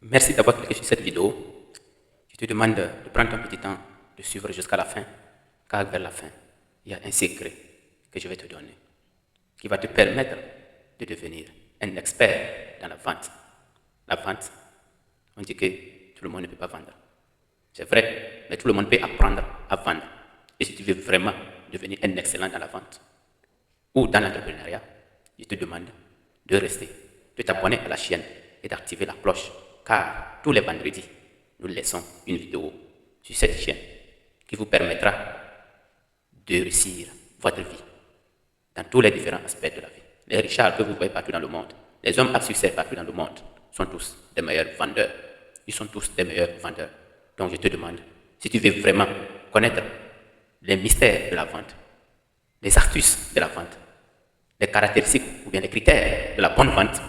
Merci d'avoir cliqué sur cette vidéo. Je te demande de prendre un petit temps de suivre jusqu'à la fin, car vers la fin, il y a un secret que je vais te donner qui va te permettre de devenir un expert dans la vente. La vente, on dit que tout le monde ne peut pas vendre. C'est vrai, mais tout le monde peut apprendre à vendre. Et si tu veux vraiment devenir un excellent dans la vente ou dans l'entrepreneuriat, je te demande de rester, de t'abonner à la chaîne et d'activer la cloche, car tous les vendredis, nous laissons une vidéo sur cette chaîne qui vous permettra de réussir votre vie dans tous les différents aspects de la vie. Les richards que vous voyez partout dans le monde, les hommes à succès partout dans le monde sont tous des meilleurs vendeurs. Ils sont tous des meilleurs vendeurs. Donc je te demande, si tu veux vraiment connaître les mystères de la vente, les astuces de la vente, les caractéristiques ou bien les critères de la bonne vente,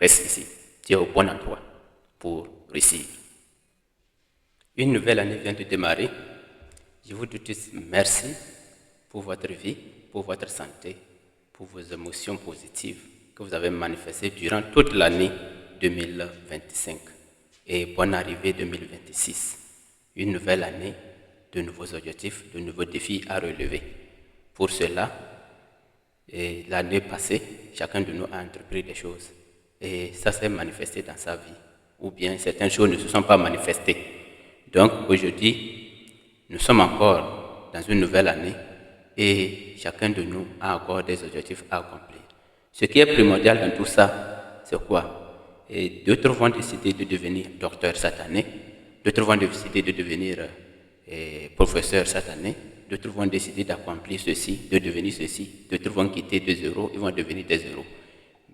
reste ici. Tu es au bon endroit pour réussir. Une nouvelle année vient de démarrer. Je vous dis merci pour votre vie, pour votre santé, pour vos émotions positives que vous avez manifestées durant toute l'année 2025. Et bonne arrivée 2026. Une nouvelle année, de nouveaux objectifs, de nouveaux défis à relever. Pour cela, l'année passée, chacun de nous a entrepris des choses. Et ça s'est manifesté dans sa vie. Ou bien certaines choses ne se sont pas manifestées. Donc aujourd'hui, nous sommes encore dans une nouvelle année et chacun de nous a encore des objectifs à accomplir. Ce qui est primordial dans tout ça, c'est quoi? Et d'autres vont décider de devenir docteur cette année, d'autres vont décider de devenir professeur cette année, d'autres vont décider d'accomplir ceci, de devenir ceci, d'autres vont quitter des zéros, ils vont devenir des zéros.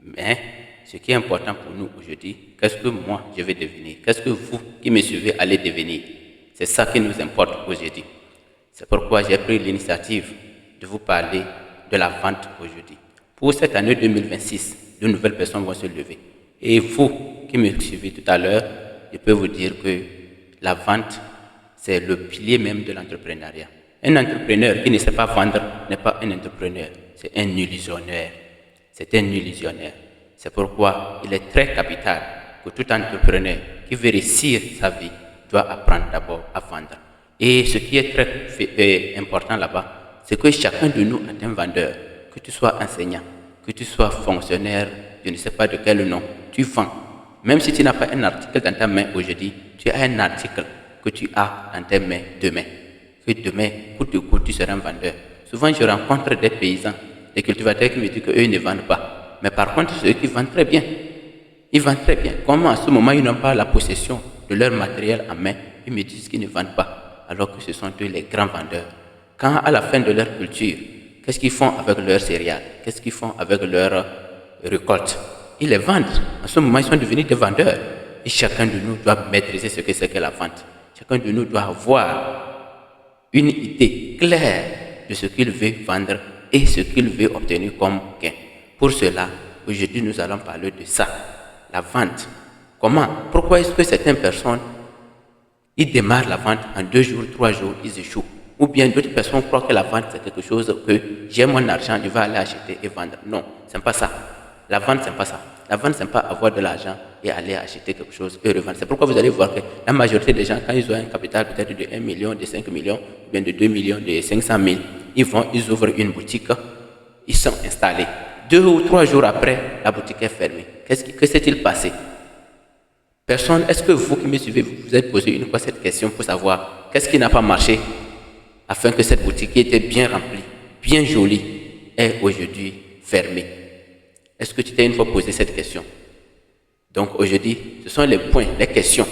Mais ce qui est important pour nous aujourd'hui, qu'est-ce que moi je vais devenir? Qu'est-ce que vous qui me suivez allez devenir? C'est ça qui nous importe aujourd'hui. C'est pourquoi j'ai pris l'initiative de vous parler de la vente aujourd'hui. Pour cette année 2026, de nouvelles personnes vont se lever. Et vous qui me suivez tout à l'heure, je peux vous dire que la vente, c'est le pilier même de l'entrepreneuriat. Un entrepreneur qui ne sait pas vendre n'est pas un entrepreneur, c'est un illusionnaire. C'est un illusionnaire. C'est pourquoi il est très capital que tout entrepreneur qui veut réussir sa vie doit apprendre d'abord à vendre. Et ce qui est très important là-bas, c'est que chacun de nous est un vendeur. Que tu sois enseignant, que tu sois fonctionnaire, je ne sais pas de quel nom, tu vends. Même si tu n'as pas un article dans ta main aujourd'hui, tu as un article que tu as dans tes mains demain. Que demain, coûte de coûte, tu seras un vendeur. Souvent, je rencontre des paysans, des cultivateurs qui me disent qu'eux ne vendent pas. Mais par contre, ceux qui vendent très bien, ils vendent très bien. Comment à ce moment, ils n'ont pas la possession de leur matériel en main, ils me disent qu'ils ne vendent pas, alors que ce sont eux les grands vendeurs. Quand à la fin de leur culture, qu'est-ce qu'ils font avec leurs céréales? Qu'est-ce qu'ils font avec leurs récoltes? Ils les vendent. En ce moment, ils sont devenus des vendeurs. Et chacun de nous doit maîtriser ce que c'est que la vente. Chacun de nous doit avoir une idée claire de ce qu'il veut vendre et ce qu'il veut obtenir comme gain. Pour cela, aujourd'hui, nous allons parler de ça, la vente. Comment? Pourquoi est-ce que certaines personnes, ils démarrent la vente en 2 jours, 3 jours, ils échouent? Ou bien d'autres personnes croient que la vente, c'est quelque chose que j'ai mon argent, je vais aller acheter et vendre. Non, ce n'est pas ça. La vente, ce n'est pas ça. La vente, ce n'est pas avoir de l'argent et aller acheter quelque chose et revendre. C'est pourquoi vous allez voir que la majorité des gens, quand ils ont un capital peut-être de 1 million, de 5 millions, ou bien de 2 millions, de 500 000, ils ouvrent une boutique, ils sont installés. 2 ou 3 jours après, la boutique est fermée. Que s'est-il passé? Personne, est-ce que vous qui me suivez, vous êtes posé une fois cette question pour savoir qu'est-ce qui n'a pas marché afin que cette boutique qui était bien remplie, bien jolie, est aujourd'hui fermée? Est-ce que tu t'es une fois posé cette question? Donc aujourd'hui, ce sont les points, les questions,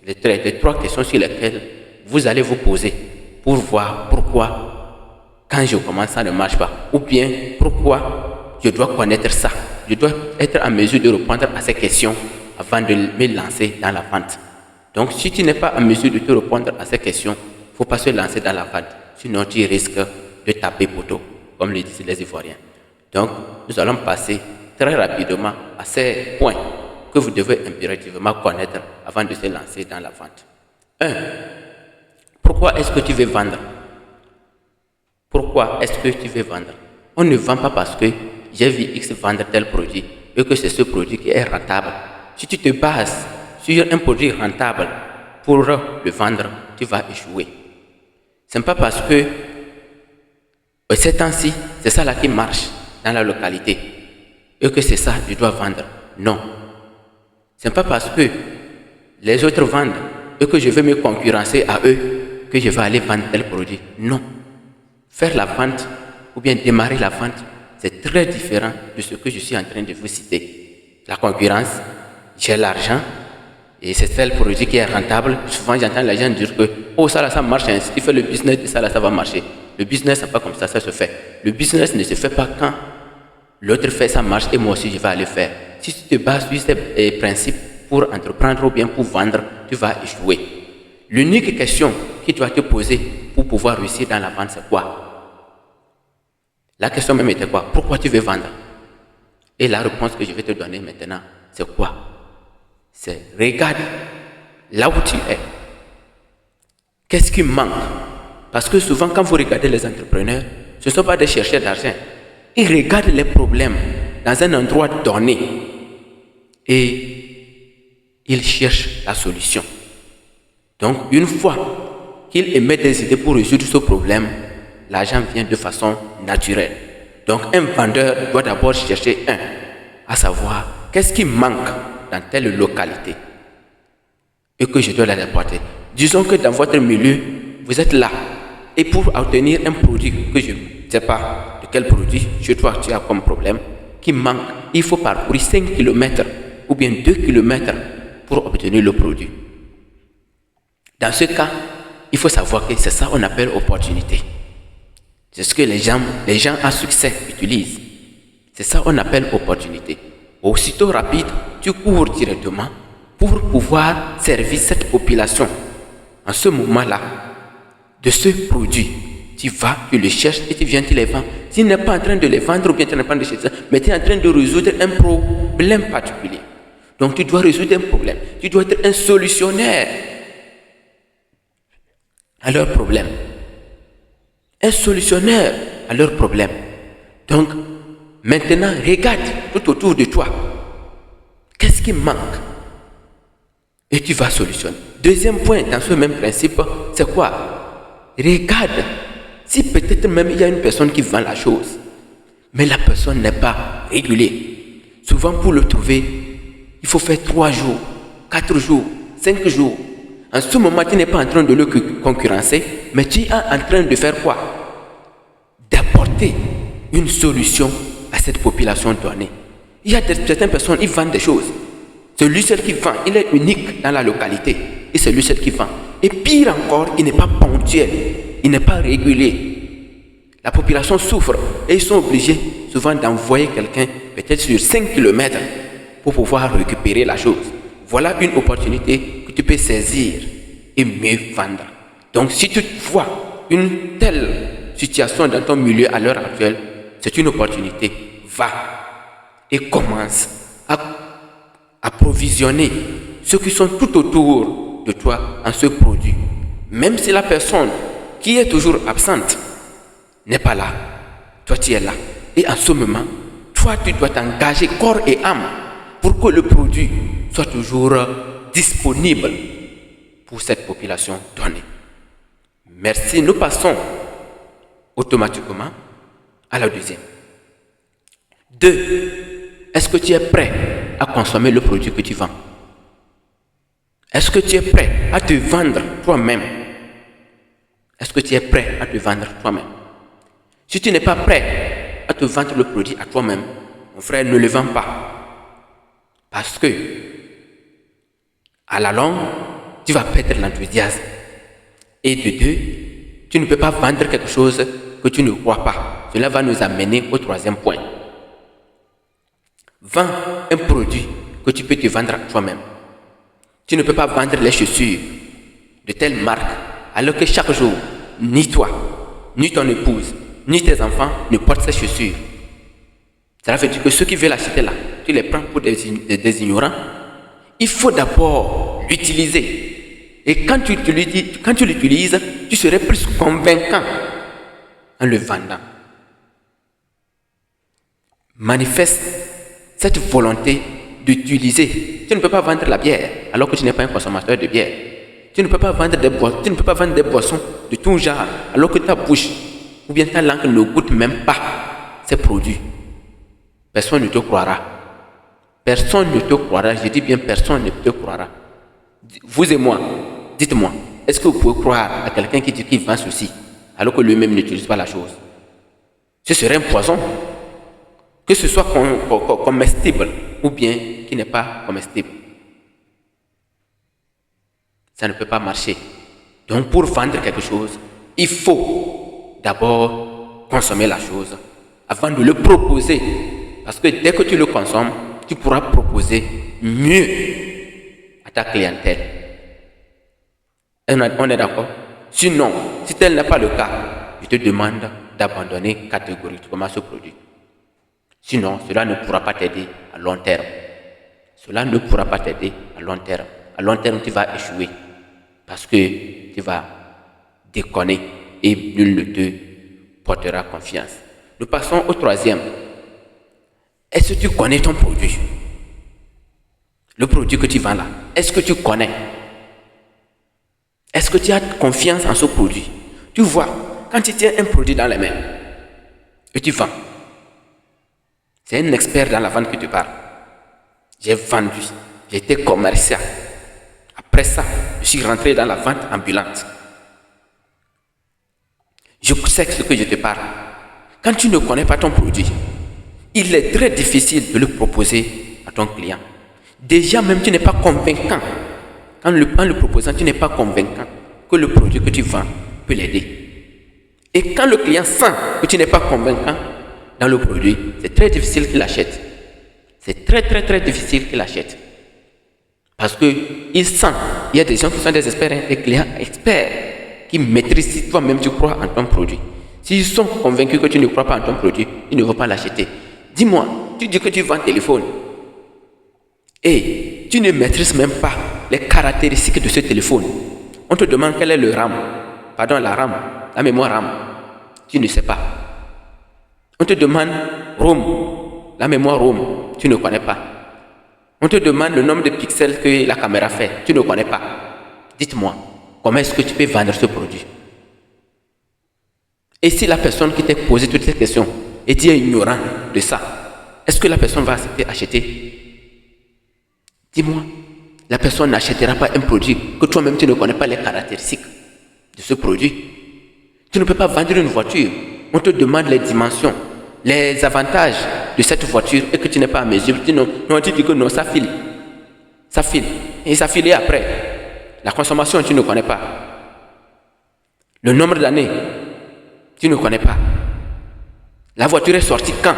les 3 questions sur lesquelles vous allez vous poser pour voir pourquoi, quand je commence, ça ne marche pas. Ou bien pourquoi je dois connaître ça. Je dois être en mesure de répondre à ces questions avant de me lancer dans la vente. Donc si tu n'es pas en mesure de te répondre à ces questions, il ne faut pas se lancer dans la vente. Sinon tu risques de taper poteau, comme le disent les Ivoiriens. Donc nous allons passer très rapidement à ces points que vous devez impérativement connaître avant de se lancer dans la vente. 1. Pourquoi est-ce que tu veux vendre? Pourquoi est-ce que tu veux vendre? On ne vend pas parce que j'ai vu X vendre tel produit et que c'est ce produit qui est rentable. Si tu te bases sur un produit rentable pour le vendre, tu vas échouer. Ce n'est pas parce que ces temps-ci, c'est ça là qui marche dans la localité et que c'est ça que je dois vendre. Non. Ce n'est pas parce que les autres vendent et que je veux me concurrencer à eux que je vais aller vendre tel produit. Non. Faire la vente ou bien démarrer la vente, c'est très différent de ce que je suis en train de vous citer. La concurrence, j'ai l'argent et c'est tel produit qui est rentable. Souvent, j'entends les gens dire que oh, ça là, ça marche, hein. Si tu fais le business de ça là, ça va marcher. Le business, c'est pas comme ça se fait. Le business ne se fait pas quand l'autre fait, ça marche et moi aussi, je vais aller faire. Si tu te bases sur ces principes pour entreprendre ou bien pour vendre, tu vas échouer. L'unique question qui doit te poser pour pouvoir réussir dans la vente, c'est quoi? La question même était quoi? Pourquoi tu veux vendre? Et la réponse que je vais te donner maintenant, c'est quoi? C'est regarde là où tu es. Qu'est-ce qui manque? Parce que souvent, quand vous regardez les entrepreneurs, ce ne sont pas des chercheurs d'argent. Ils regardent les problèmes dans un endroit donné et ils cherchent la solution. Donc, une fois qu'ils émettent des idées pour résoudre ce problème, l'argent vient de façon naturelle. Donc, un vendeur doit d'abord chercher à savoir qu'est-ce qui manque dans telle localité et que je dois l'apporter. Disons que dans votre milieu, vous êtes là et pour obtenir un produit que je ne sais pas de quel produit, je dois tu as comme problème qui manque, il faut parcourir 5 km ou bien 2 km pour obtenir le produit. Dans ce cas, il faut savoir que c'est ça qu'on appelle opportunité. C'est ce que les gens à succès utilisent. C'est ça qu'on appelle opportunité. Aussitôt rapide, tu cours directement pour pouvoir servir cette population. En ce moment-là, de ce produit, tu vas, tu le cherches et tu viens, tu les vends. Tu n'es pas en train de les vendre ou bien tu n'es pas en train de chercher, mais tu es en train de résoudre un problème particulier. Donc tu dois résoudre un problème. Tu dois être un solutionnaire à leurs problèmes. Un solutionnaire à leurs problèmes. Donc, maintenant, regarde tout autour de toi. Qu'est-ce qui manque? Et tu vas solutionner. Deuxième point dans ce même principe, c'est quoi? Regarde si peut-être même il y a une personne qui vend la chose, mais la personne n'est pas régulée. Souvent, pour le trouver, il faut faire 3 jours, 4 jours, 5 jours. En ce moment, tu n'es pas en train de le concurrencer, mais tu es en train de faire quoi? D'apporter une solution à cette population donnée. Il y a certaines personnes, ils vendent des choses. C'est lui seul qui vend, il est unique dans la localité. Et c'est lui seul qui vend. Et pire encore, il n'est pas ponctuel, il n'est pas régulier. La population souffre et ils sont obligés souvent d'envoyer quelqu'un peut-être sur 5 km pour pouvoir récupérer la chose. Voilà une opportunité que tu peux saisir et mieux vendre. Donc si tu vois une telle situation dans ton milieu à l'heure actuelle, c'est une opportunité. Va et commence à approvisionner ceux qui sont tout autour de toi en ce produit. Même si la personne qui est toujours absente n'est pas là, toi tu es là. Et en ce moment, toi tu dois t'engager corps et âme pour que le produit soit toujours disponible pour cette population donnée. Merci. Nous passons automatiquement à la deuxième. 2. Est-ce que tu es prêt à consommer le produit que tu vends? Est-ce que tu es prêt à te vendre toi-même? Est-ce que tu es prêt à te vendre toi-même? Si tu n'es pas prêt à te vendre le produit à toi-même, mon frère, ne le vends pas. Parce que, à la longue, tu vas perdre l'enthousiasme. Et de 2, tu ne peux pas vendre quelque chose que tu ne crois pas. Cela va nous amener au 3e point. Vends un produit que tu peux te vendre à toi-même. Tu ne peux pas vendre les chaussures de telle marque alors que chaque jour, ni toi, ni ton épouse, ni tes enfants ne portent ces chaussures. Cela veut dire que ceux qui veulent acheter là, tu les prends pour des ignorants. Il faut d'abord l'utiliser. Et quand tu l'utilises, tu serais plus convaincant en le vendant. Manifeste cette volonté d'utiliser. Tu ne peux pas vendre la bière alors que tu n'es pas un consommateur de bière. Tu ne peux pas vendre des boissons de tout genre alors que ta bouche ou bien ta langue ne goûte même pas ces produits. Personne ne te croira. Personne ne te croira. Je dis bien personne ne te croira. Vous et moi, dites-moi, est-ce que vous pouvez croire à quelqu'un qui dit qu'il vend ceci alors que lui-même n'utilise pas la chose? Ce serait un poison. Que ce soit comestible ou bien qui n'est pas comestible. Ça ne peut pas marcher. Donc pour vendre quelque chose, il faut d'abord consommer la chose avant de le proposer. Parce que dès que tu le consommes, tu pourras proposer mieux à ta clientèle. On est d'accord? Sinon, si tel n'est pas le cas, je te demande d'abandonner catégoriquement ce produit. Sinon, cela ne pourra pas t'aider à long terme. Cela ne pourra pas t'aider à long terme. À long terme, tu vas échouer parce que tu vas déconner et nul ne te portera confiance. Nous passons au troisième. Est-ce que tu connais ton produit? Le produit que tu vends là, est-ce que tu connais? Est-ce que tu as confiance en ce produit? Tu vois, quand tu tiens un produit dans les mains et tu vends, c'est un expert dans la vente qui te parle. J'ai vendu, j'ai été commercial. Après ça, je suis rentré dans la vente ambulante. Je sais ce que je te parle. Quand tu ne connais pas ton produit, il est très difficile de le proposer à ton client. Déjà même, tu n'es pas convaincant. En le proposant, tu n'es pas convaincant que le produit que tu vends peut l'aider. Et quand le client sent que tu n'es pas convaincant dans le produit, c'est très difficile qu'il achète. C'est très difficile qu'il achète. Parce qu'il sent, il y a des gens qui sont des experts, des clients experts, qui maîtrisent si toi-même tu crois en ton produit. S'ils sont convaincus que tu ne crois pas en ton produit, ils ne vont pas l'acheter. Dis-moi, tu dis que tu vends un téléphone et tu ne maîtrises même pas les caractéristiques de ce téléphone. On te demande quel est le RAM, la mémoire RAM. Tu ne sais pas. On te demande ROM, la mémoire ROM, tu ne connais pas. On te demande le nombre de pixels que la caméra fait, tu ne connais pas. Dites-moi, comment est-ce que tu peux vendre ce produit? Et si la personne qui t'a posé toutes ces questions et tu es ignorant de ça, est-ce que la personne va accepter acheter? Dis-moi, la personne n'achètera pas un produit que toi-même tu ne connais pas les caractéristiques de ce produit. Tu ne peux pas vendre une voiture. On te demande les dimensions, les avantages de cette voiture et que tu n'es pas à mesure. Tu dis que non, ça file. Ça file. Et ça file après. La consommation, tu ne connais pas. Le nombre d'années, tu ne connais pas. La voiture est sortie quand?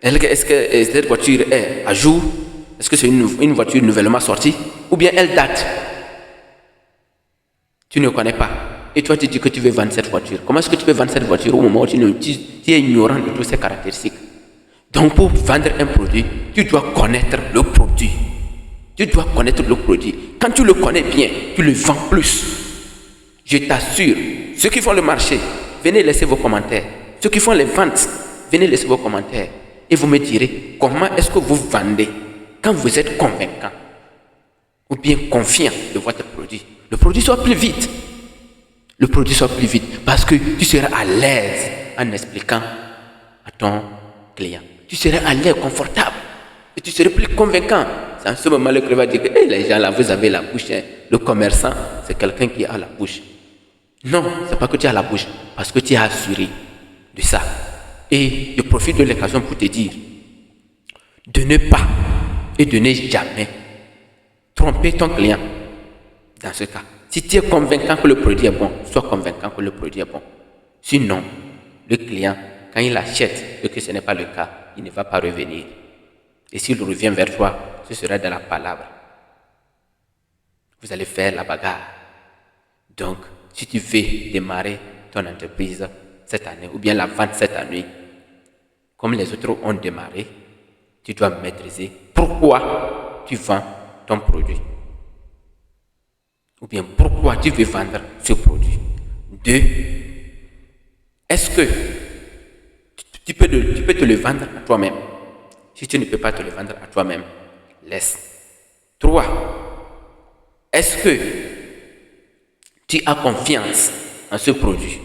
Est-ce que cette voiture est à jour? Est-ce que c'est une voiture nouvellement sortie? Ou bien elle date? Tu ne connais pas. Et toi, tu dis que tu veux vendre cette voiture. Comment est-ce que tu peux vendre cette voiture au moment où tu es ignorant de toutes ces caractéristiques? Donc, pour vendre un produit, tu dois connaître le produit. Tu dois connaître le produit. Quand tu le connais bien, tu le vends plus. Je t'assure, ceux qui font le marché, venez laisser vos commentaires. Ceux qui font les ventes, venez laisser vos commentaires. Et vous me direz comment est-ce que vous vendez quand vous êtes convaincant ou bien confiant de votre produit. Le produit soit plus vite. Le produit soit plus vite parce que tu seras à l'aise en expliquant à ton client. Tu seras à l'aise, confortable et tu seras plus convaincant. C'est en ce moment le client va dire que hey, les gens là, vous avez la bouche. Hein. Le commerçant, c'est quelqu'un qui a la bouche. Non, c'est pas que tu as la bouche, parce que tu es assuré de ça. Et je profite de l'occasion pour te dire de ne pas et de ne jamais tromper ton client dans ce cas. Si tu es convaincant que le produit est bon, sois convaincant que le produit est bon. Sinon, le client, quand il achète et que ce n'est pas le cas, il ne va pas revenir. Et s'il revient vers toi, ce sera de la palabre. Vous allez faire la bagarre. Donc, si tu veux démarrer ton entreprise cette année, ou bien la vente cette année, comme les autres ont démarré, tu dois maîtriser pourquoi tu vends ton produit. Ou bien pourquoi tu veux vendre ce produit. 2. Est-ce que tu peux te le vendre à toi-même? Si tu ne peux pas te le vendre à toi-même, laisse. 3. Est-ce que tu as confiance en ce produit?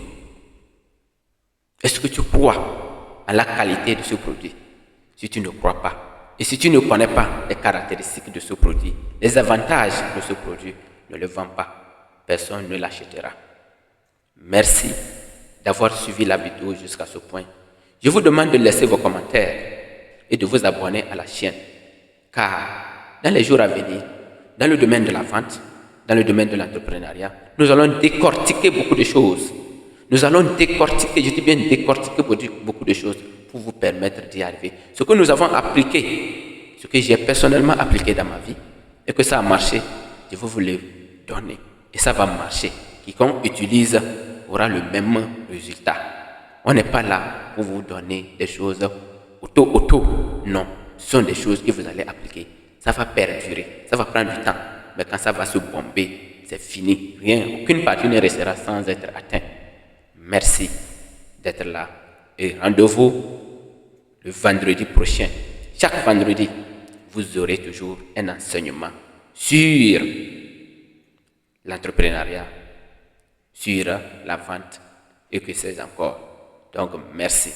Est-ce que tu crois à la qualité de ce produit? Si tu ne crois pas, et si tu ne connais pas les caractéristiques de ce produit, les avantages de ce produit, ne le vends pas. Personne ne l'achètera. Merci d'avoir suivi la vidéo jusqu'à ce point. Je vous demande de laisser vos commentaires et de vous abonner à la chaîne. Car dans les jours à venir, dans le domaine de la vente, dans le domaine de l'entrepreneuriat, nous allons décortiquer beaucoup de choses. Nous allons décortiquer, je dis bien décortiquer beaucoup de choses pour vous permettre d'y arriver. Ce que nous avons appliqué, ce que j'ai personnellement appliqué dans ma vie, et que ça a marché, je vais vous le donner. Et ça va marcher. Quiconque utilise aura le même résultat. On n'est pas là pour vous donner des choses auto. Non, ce sont des choses que vous allez appliquer. Ça va perdurer, ça va prendre du temps. Mais quand ça va se bomber, c'est fini. Rien, aucune partie ne restera sans être atteinte. Merci d'être là. Et rendez-vous le vendredi prochain. Chaque vendredi, vous aurez toujours un enseignement sur l'entrepreneuriat, sur la vente et que c'est encore. Donc, merci.